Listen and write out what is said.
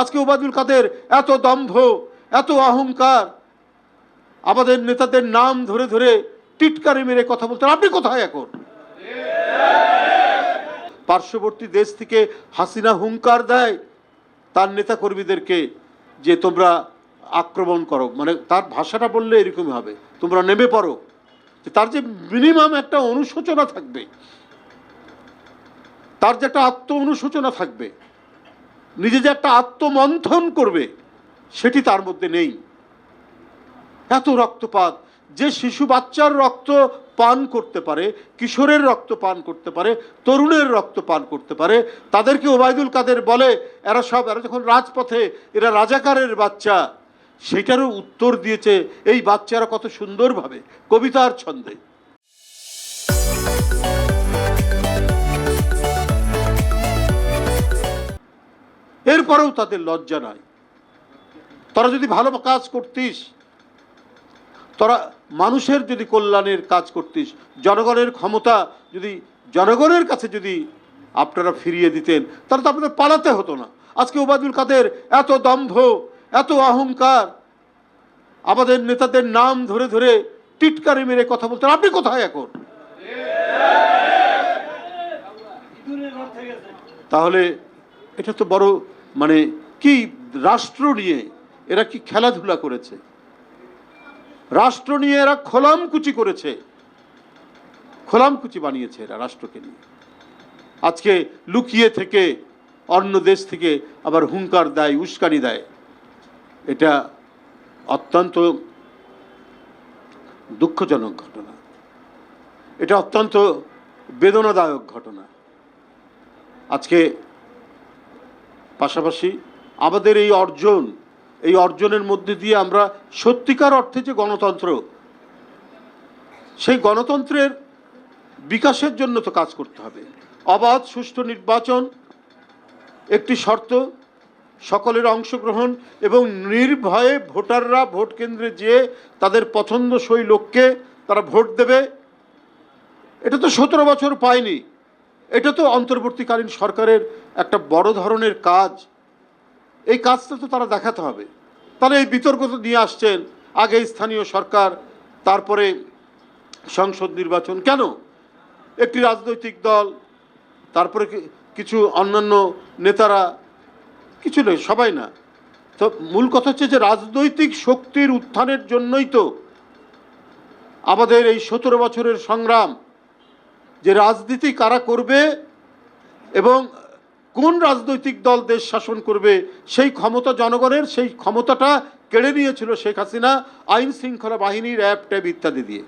আজকে ওবায়দুল কাদের এত দম্ভ, এত অহংকার, আমাদের নেতাদের নাম ধরে ধরে টিটকারি মেরে কথা বলতেন। আপনি কোথায় এখন? পার্শ্ববর্তী দেশ থেকে হাসিনা হুঙ্কার দেয় তার নেতা কর্মীদেরকে যে তোমরা আক্রমণ করো, মানে তার ভাষাটা বললে এরকমই হবে, তোমরা নেমে পড়ো। তার যে মিনিমাম একটা অনুশোচনা থাকবে, তার যে একটা আত্ম অনুশোচনা থাকবে, নিজে যে একটা আত্মমন্থন করবে, সেটি তার মধ্যে নেই। এত রক্তপাত, যে শিশু বাচ্চার রক্ত পান করতে পারে, কিশোরের রক্ত পান করতে পারে, তরুণের রক্ত পান করতে পারে, তাদেরকে ওবায়দুল কাদের বলে এরা যখন রাজপথে এরা রাজাকারের বাচ্চা, সেটারও উত্তর দিয়েছে এই বাচ্চারা কত সুন্দরভাবে কবিতার ছন্দে। এরপরেও তাদের লজ্জা নাই। তোরা যদি ভালো কাজ করতিস, তোরা মানুষের যদি কল্যাণের কাজ করতিস, জনগণের ক্ষমতা যদি জনগণের কাছে যদি আপনারা ফিরিয়ে দিতেন, তাহলে তো আপনাদের পালাতে হতো না। আজকে ওবায়দুল কাদের এত দম্ভ, এত অহংকার, আমাদের নেতাদের নাম ধরে ধরে টিটকারি মেরে কথা বলতেন। আপনি কোথায় এখন? তাহলে এটা তো বড়, মানে কি রাষ্ট্র নিয়ে এরা কি খেলাধুলা করেছে, রাষ্ট্র নিয়ে এরা খোলামকুচি করেছে, খোলামকুচি বানিয়েছে এরা রাষ্ট্রকে নিয়ে। আজকে লুকিয়ে থেকে অন্য দেশ থেকে আবার হুঙ্কার দেয়, উস্কানি দেয়। এটা অত্যন্ত দুঃখজনক ঘটনা, এটা অত্যন্ত বেদনাদায়ক ঘটনা। আজকে পাশাপাশি আমাদের এই অর্জনের মধ্যে দিয়ে আমরা সত্যিকার অর্থে যে গণতন্ত্র, সেই গণতন্ত্রের বিকাশের জন্য তো কাজ করতে হবে। অবাধ সুষ্ঠু নির্বাচন একটি শর্ত, সকলের অংশগ্রহণ এবং নির্ভয়ে ভোটাররা ভোট কেন্দ্রে যেয়ে তাদের পছন্দসই লোককে তারা ভোট দেবে। এটা তো 17 বছর পায়নি। এটা তো অন্তর্বর্তীকালীন সরকারের একটা বড় ধরনের কাজ। এই কাজটা তো তারা দেখাতে হবে। তারা এই বিতর্ক তো নিয়ে আসছেন, আগে স্থানীয় সরকার, তারপরে সংসদ নির্বাচন। কেন? একটি রাজনৈতিক দল, তারপরে কিছু অন্যান্য নেতারা, কিছু নেই, সবাই না। তো মূল কথা হচ্ছে যে রাজনৈতিক শক্তির উত্থানের জন্যই তো আমাদের এই 17 বছরের সংগ্রাম, যে রাজনীতি কারা করবে এবং কোন রাজনৈতিক দল দেশ শাসন করবে সেই ক্ষমতা জনগণের, সেই ক্ষমতাটা কেড়ে নিয়েছিল শেখ হাসিনা আইন শৃঙ্খলা বাহিনী, র্যাব ট্যাব ইত্যাদি দিয়ে।